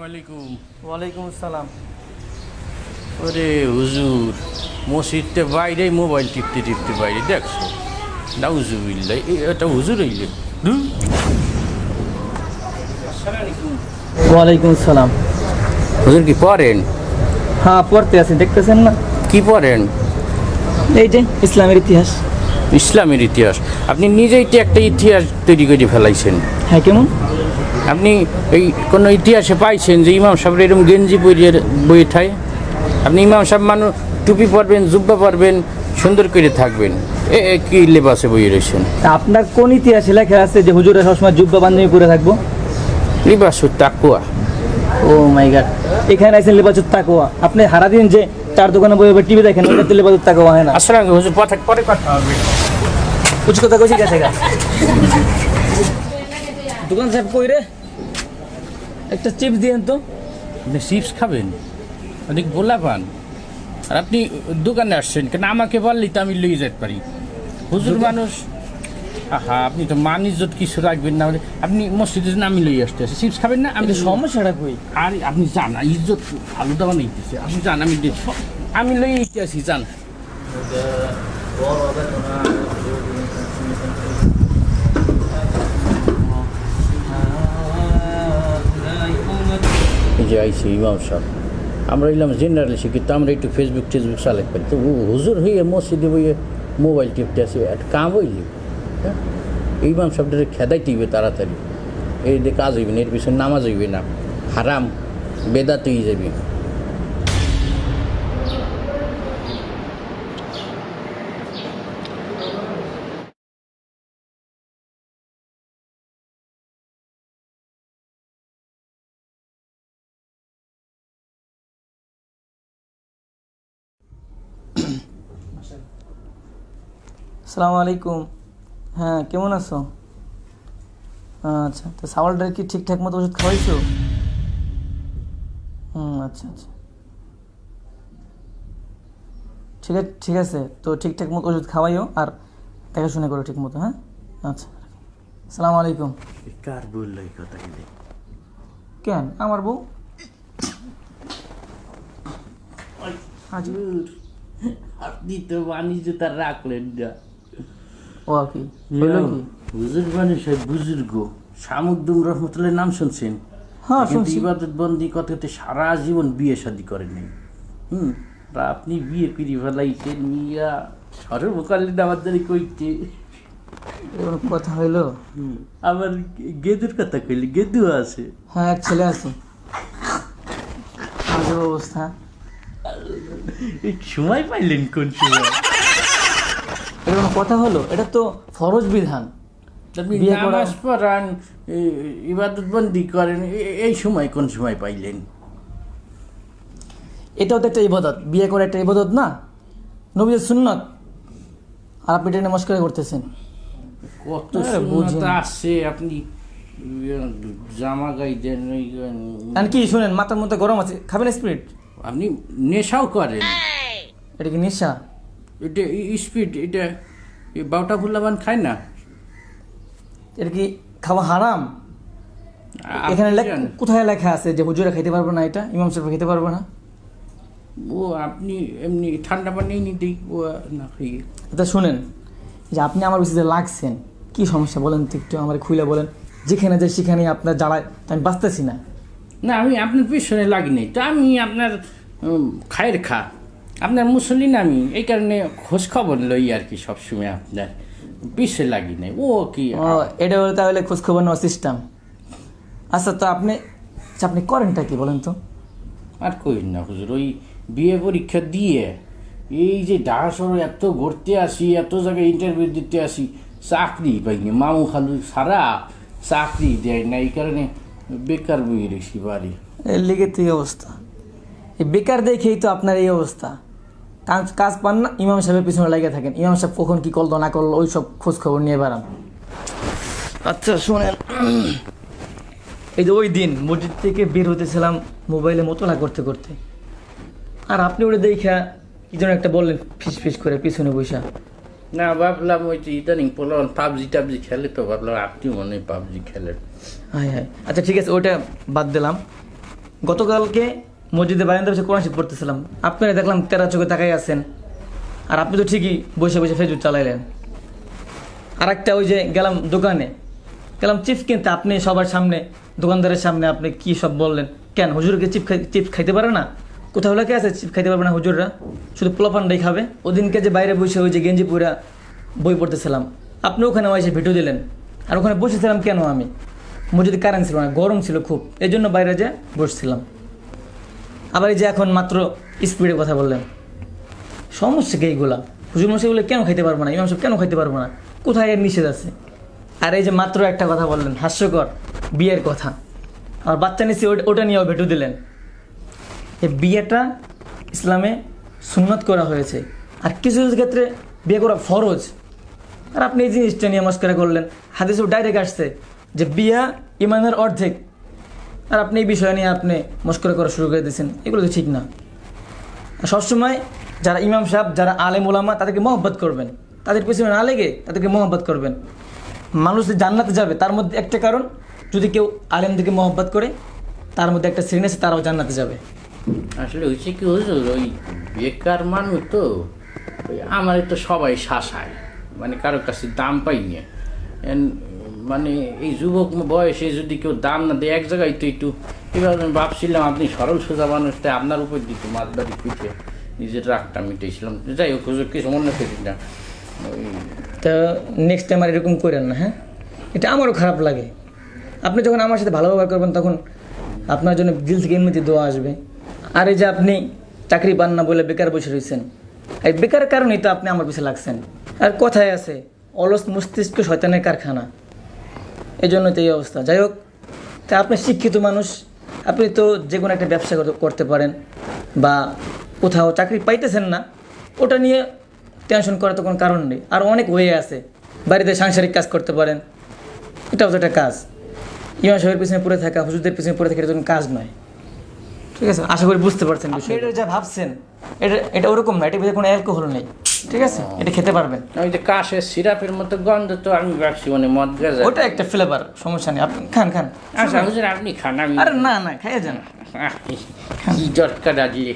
আসসালামু আলাইকুম। ওয়ালাইকুম আসসালাম। ওরে হুজুর, মসজিদতে বাইরে মোবাইল টিপতে টিপতে বাইরে দেখছো, নাউজুবিল্লাহ, এটা হুজুর হইলে। ওয়ালাইকুম আসসালাম। হুজুর কি পড়েন? হ্যাঁ, পড়তে আছি, দেখতেছেন না? কি পড়েন? এই যে ইসলামের ইতিহাস। ইসলামের ইতিহাস? আপনি নিজেই তো একটা ইতিহাস তৈরি করে ফেলাইছেন। হ্যাঁ, কেমন? আপনি এই কোনো ইতিহাসে পাইছেন যে ইমাম সাহেব এরকম গেঞ্জি পরিয়ে বই ঠায়? আপনি ইমাম সাহেব মানুষ টুপি পরবেন, জুব্বা পরবেন, সুন্দর করে থাকবেন, কি লেবাসে বই রয়েছেন? আপনার কোন ইতিহাসে লেখা আছে যে হুজুরা সবসময় জুব্বা পাঞ্জাবি পরে থাকবো? লিবাসু তাকুয়া। ও মাই গড, এখানে আছেন লিবাসুত তাকওয়া। আপনি সারাদিন যে চার দোকানে বই টিভি দেখেন, ওটা তো লিবাসুত তাকওয়া হয় না। আসলে হুজুর পরে কথা হবে। কুछ কথা কইছি গেছে গা। দোকান সাহেব কই রে? একটা চিপস দিয়েন তো। আপনি চিপস খাবেন? অনেক গোলা পান। আর আপনি দোকানে আসছেন কেন? আমাকে বললেই তো আমি লইয়ে যেতে পারি। হুজুর মানুষ, আহা, আপনি তো মান ইজ্জত কিছু রাখবেন না। আপনি মসজিদে আমি লইয়ে আসতে আছি, চিপস খাবেন না? আমি সমস্যাটা কই? আর আপনি যান, ইজ্জত ভালো দাওয়া নিতেছে, আপনি যান, আমি লইয়ে দিতে আসি, যান। এই যে আইসি ইমাম সাহেব, আমরা এলাম জেনারেল শিক্ষিত, আমরা একটু ফেসবুক চালাতে পারি, তো হুজুর হইয়ে মসজিদে বইয়ে মোবাইল টিপতে আসে, একটা কাম হইলি। হ্যাঁ, ইমাম সাহেবদের খেদাই টিপবে তাড়াতাড়ি, এই দিয়ে কাজ হইবে না, এর পিছনে নামাজ হইবে না, হারাম বেদাতেই যাবে। আসসালামু আলাইকুম। হ্যাঁ, কেমন আছো? আচ্ছা, তো সাওয়ালটার কি ঠিকঠাক মতো ওষুধ খাওয়াইছো? আচ্ছা আচ্ছা, ঠিক আছে, তো ঠিকঠাক মতো ওষুধ খাওয়াইও আর দেখাশোনা করো ঠিক মতো। হ্যাঁ, আচ্ছা। আসসালামু আলাইকুম। কার বললো এই কথা? কেন আমার বউ? হুজুর, আপনি তো বাণিজ্য তার রাখলেন না। ও কি বললো কি? হুজুর মানুষ বুজুর্গ শামুদ্দুম রহমতুল্লাহ নাম শুনছেন? হ্যাঁ, শুনছি। ইবাদত বন্দি কথাতে সারা জীবন বিয়ে শাদী করেন নাই। আর আপনি বিয়ে করে ফেলাইছেন মিয়া, সর্বকালীন আমাদের কইতে। এরকম কথা হইলো? আবার গেদুর কথা কইলে গেদু আছে? হ্যাঁ, এক ছেলে আছে। আজব অবস্থা। এই সময় পাইলেন কোন সময়? এরকম কথা হলো? এটা তো ফরজ বিধান। আপনি বিয়ে করা- নামাজ পড়ান, ইবাদত বন্দি করেন, এই সময় কোন সময় পাইলেন? এটাও তো একটা ইবাদত, বিয়ে করা একটা ইবাদত না, নবীর সুন্নত। আর আপনি এটা নমস্কার করতেছেন। কত আরে বুঝি সুন্নত না। আসছে, আপনি জামা গাই দেন, আর কি শুনেন, মাথার মধ্যে গরম আছে, খাবেন স্পিরিট? আপনি নেশাও করেন। এটা কি নেশা? এটা স্পিড, এটা বাউটা ফুল্লাবান খায় না। এটা কি খাওয়া হারাম? এখানে কোথায় লেখা আছে যে হুজুরা খাইতে পারবে না, এটা ইমাম সাহেব খেতে পারবে না? ও আপনি এমনি ঠান্ডা পানি নিতেই ও না খাইয়ে। এটা শুনেন, যে আপনি আমার বেশি লাগছেন, কি সমস্যা বলেন তো একটু আমার খুলে বলেন। যেখানে যাই সেখানে আপনার জ্বালায় আমি বাঁচতেছি না। না, আমি আপনার পিছনে লাগি নাই তো, আমি আপনার খায়ের খা, আপনার মুসলিম, আমি এই কারণে খোঁজ খবর লই আর কি, সবসময় আপনার পিছিয়ে লাগি নাই। ও কি ও, এটা হলো তাহলে খোঁজ খবর নেওয়ার সিস্টেম। আচ্ছা, তো আপনি করেনটা কি বলেন তো? আর কই না হুজুর, ওই বিয়ে পরীক্ষা দিয়ে এই যে ঢাকা শহরে এত ঘুরতে আসি, এত জায়গায় ইন্টারভিউ দিতে আসি, চাকরি পাইনি, মামু খালু সারা চাকরি দেয় না, এই কারণে বেকার বই রেখি বাড়ি। এর লিগে তো এই অবস্থা। এই বেকার দেখেই তো আপনার এই অবস্থা। কাজ পান না, ইমাম সাহেবের পিছনে লেগে থাকেন। ইমাম সাহেব কখন কি করলো না করলো ওই সব খোঁজ খবর নিয়ে বেড়ান। আচ্ছা শুনেন, এই যে ওই দিন মসজিদ থেকে বের হতেছিলাম মোবাইলে মোতলা করতে করতে, আর আপনি ওটা দেখা কি যেন একটা বললেন ফিস ফিস করে পিছনে বসা। না, ভাবলাম ওই যে ইদানিং পোলাম পাবজি টাবজি খেলে, তো ভাবলাম আপনি মনে হয় পাবজি খেলেন। হ্যাঁ হ্যাঁ, আচ্ছা ঠিক আছে, ওইটা বাদ দিলাম। গতকালকে মসজিদে বারান্দা বসে কোরআন শরীফ পড়তেছিলাম, আপনারা দেখলাম তেরা চোখে তাকাই আছেন, আর আপনি তো ঠিকই বসে বসে ফেসবুক চালাইলেন। আর একটা ওই যে গেলাম দোকানে, গেলাম চিপস কিনতে, আপনি সবার সামনে, দোকানদারের সামনে আপনি কি সব বললেন, কেন হুজুরকে চিপস খাইতে পারে না? কোথাও লেখা আছে চিপস খাইতে পারবে না হুজুররা, শুধু পোলাপানটাই খাবে? ওদিনকে যে বাইরে বসে ওই যে গেঞ্জি পুরা বই পড়তেছিলাম, আপনি ওখানে এসে ভিডিও দিলেন, আর ওখানে বসেছিলাম কেন আমি? মসজিদে কারেন্ট ছিল না, গরম ছিল খুব, এই জন্য বাইরে যে বসছিলাম। আবার এই যে এখন মাত্র স্পিডে কথা বললেন, সমস্যা কি এইগুলা? হুজুর মশাইগুলো কেন খাইতে পারবো না, ইমাম সাহেব কেন খাইতে পারবো না? কোথায় এর নিষেধ আছে? আর এই যে মাত্র একটা কথা বললেন হাস্যকর, বিয়ের কথা, আর বাচ্চা নিচ্ছি ওটা নিয়েও ভেটু দিলেন। এই বিয়েটা ইসলামে সুন্নত করা হয়েছে, আর কিছু কিছু ক্ষেত্রে বিয়ে করা ফরজ, আর আপনি এই জিনিসটা নিয়ে মস্করা করলেন। হাদিসে ডাইরেক্ট আসছে যে বিয়া ইমানের অর্ধেক, আর আপনি এই বিষয় নিয়ে আপনি মস্করা করা শুরু করে দিয়েছেন, এগুলো তো ঠিক না। আর সবসময় যারা ইমাম সাহেব, যারা আলেম ওলামা, তাদেরকে মহব্বত করবেন, তাদের পিছনে না লেগে তাদেরকে মহব্বত করবেন। মানুষ যে জান্নাতে যাবে তার মধ্যে একটা কারণ, যদি কেউ আলেমদেরকে মহব্বত করে, তার মধ্যে একটা শ্রেণী আছে, তারাও জান্নাতে যাবে। আসলে হয়েছে কি হুজুর, ওই বেকার মানুষ তো, ওই আমার তো সবাই শাসায়, মানে কারোর কাছে দাম পাইনি। মানে এই যুবক বয়সে যদি কেউ দাম না দেয় এক জায়গায়, তো একটু এবার আমি ভাবছিলাম আপনি সরল সোজা মানুষটা, আপনার উপর দিত মাছবাড়ি পিঠে নিজের রাগটা মিটেছিলাম। যাই হোক হুজুর, কিছু মনে করি না। ওই তো নেক্সট টাইম আর এরকম করেন না, হ্যাঁ? এটা আমারও খারাপ লাগে। আপনি যখন আমার সাথে ভালো ব্যবহার করবেন, তখন আপনার জন্য দিল থেকে এমনিতে দোয়া আসবে। আর এই যে আপনি চাকরি পান না বলে বেকার বসে রয়েছেন, এই বেকার কারণেই তো আপনি আমার পিছনে লাগছেন। আর কথায় আছে, অলস মস্তিষ্ক শয়তানের কারখানা, এই জন্য তো এই অবস্থা। যাই হোক, তা আপনি শিক্ষিত মানুষ, আপনি তো যে কোনো একটা ব্যবসা করতে পারেন, বা কোথাও চাকরি পাইতেছেন না, ওটা নিয়ে টেনশন করার তো কোনো কারণ নেই। আর অনেক ওয়ে আছে, বাড়িতে সাংসারিক কাজ করতে পারেন, এটাও তো একটা কাজ। ইমাম সাহেবের পিছনে পড়ে থাকা, হুজুরদের পিছনে পড়ে থাকা, এটা কোনো কাজ নয়। ঠিক আছে, আশা করি বুঝতে পারছেন বিষয়টা। এটা যা ভাবছেন, এটা ওরকম না, এটার ভিতরে কোনো অ্যালকোহল নেই, ঠিক আছে? এটা খেতে পারবেন। ওই যে কাশের সিরাপের মতো গন্ধ, তো আমি ভাবছি মানে মদ গাজা। ওটা একটা ফ্লেভার, সমস্যা নেই, আপনি খান। আচ্ছা হুজুর, আপনি খান, আমি আরে না, খাইয়ে যান। কি দরকার আজকে।